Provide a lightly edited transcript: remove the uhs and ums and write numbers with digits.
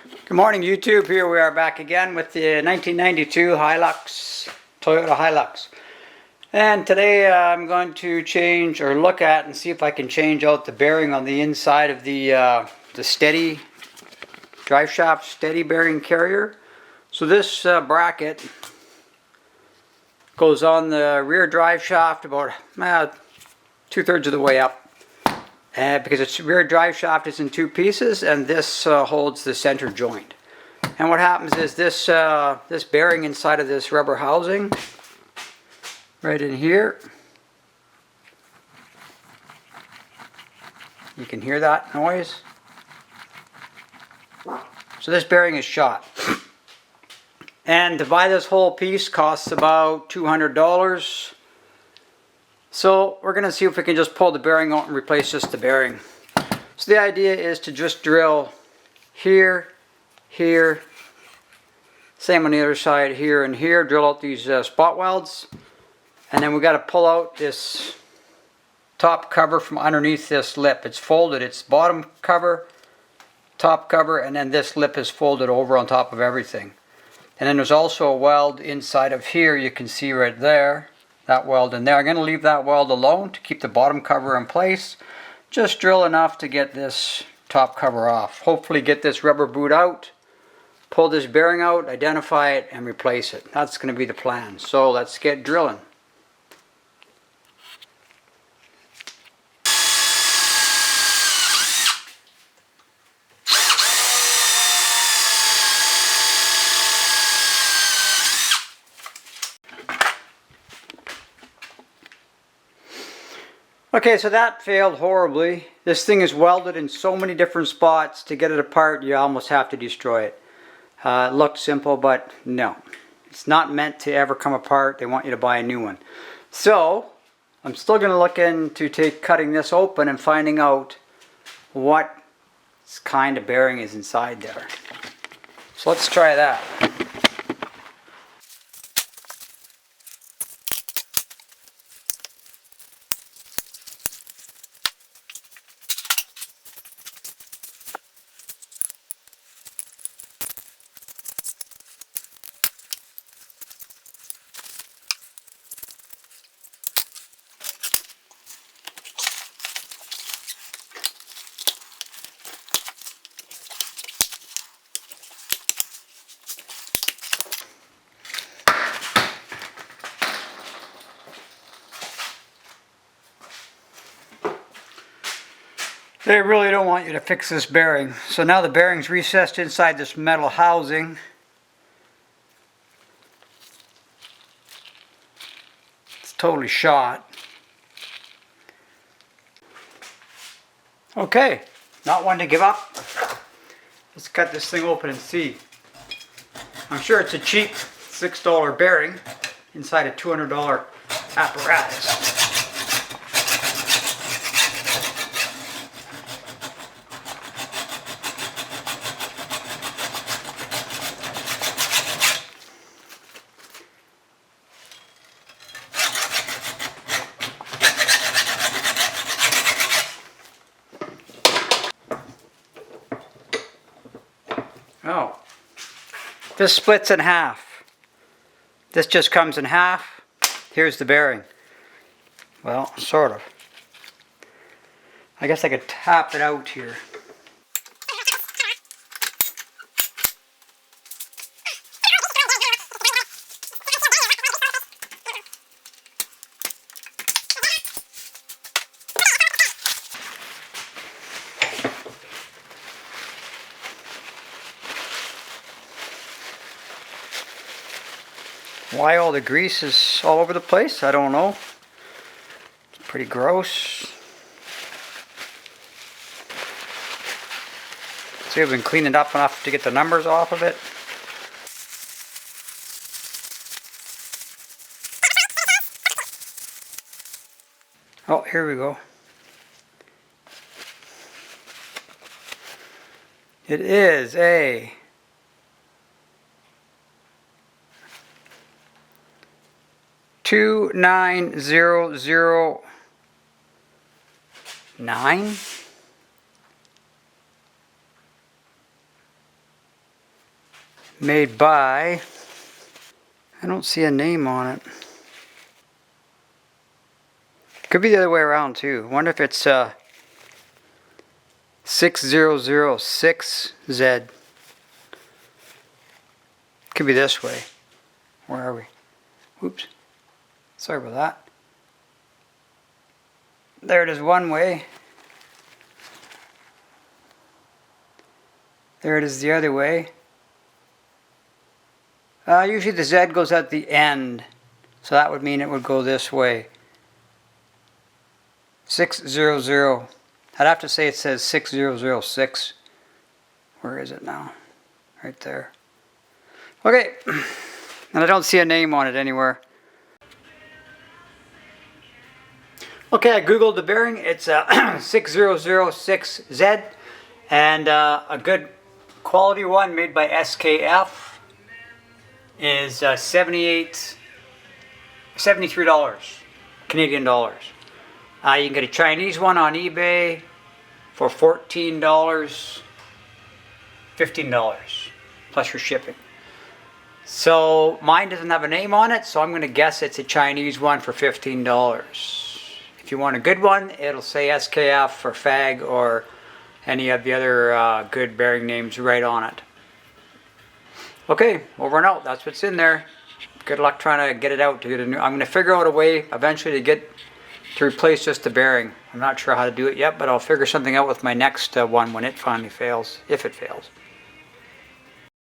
Good morning, YouTube. Here we are back again with the 1992 Hilux, Toyota Hilux. And today I'm going to change or look at and see if I can change out the bearing on the inside of the steady drive shaft steady bearing carrier. So this bracket goes on the rear drive shaft about 2/3 of the way up. Because its rear drive shaft is in two pieces, and this holds the center joint. And what happens is this this bearing inside of this rubber housing, right in here, you can hear that noise. So this bearing is shot. And to buy this whole piece costs about $200. So we're going to see if we can just pull the bearing out and replace just the bearing. So the idea is to just drill here, here, same on the other side, here and here, drill out these spot welds, and then we got to pull out this top cover from underneath this lip. It's folded, it's bottom cover, top cover, and then this lip is folded over on top of everything. And then there's also a weld inside of here, you can see right there. That weld in there. I'm going to leave that weld alone to keep the bottom cover in place. Just drill enough to get this top cover off. Hopefully get this rubber boot out, pull this bearing out, identify it, and replace it. That's going to be the plan. So let's get drilling. Okay, so that failed horribly. This thing is welded in so many different spots. To get it apart, you almost have to destroy it. It looked simple, but no. It's not meant to ever come apart. They want you to buy a new one. So, I'm still going to look into cutting this open and finding out what kind of bearing is inside there. So let's try that. They really don't want you to fix this bearing. So now the bearing's recessed inside this metal housing. It's totally shot. Okay, not one to give up. Let's cut this thing open and see. I'm sure it's a cheap $6 bearing inside a $200 apparatus. Oh, this splits in half. This just comes in half. Here's the bearing. Well, sort of. I guess I could tap it out here. Why all the grease is all over the place, I don't know. It's pretty gross. See, I've been cleaning it up enough to get the numbers off of it. Oh, here we go. It is a 29009. 9. Made by, I don't see a name on it. Could be the other way around too. Wonder if it's 6006Z. Could be this way. Where are we? Oops. Sorry about that. There it is one way. There it is the other way. Usually the Z goes at the end. So that would mean it would go this way. 600. I'd have to say it says 6006. Where is it now? Right there. Okay. And I don't see a name on it anywhere. Okay, I googled the bearing. It's a 6006Z. And a good quality one made by SKF is $73 Canadian dollars. You can get a Chinese one on eBay for $14, $15 plus your shipping. So mine doesn't have a name on it, so I'm going to guess it's a Chinese one for $15. If you want a good one, it'll say SKF or FAG or any of the other good bearing names right on it. Okay, over and out. That's what's in there. Good luck trying to get it out to get a new. I'm going to figure out a way eventually to replace just the bearing. I'm not sure how to do it yet, but I'll figure something out with my next one when it finally fails, if it fails.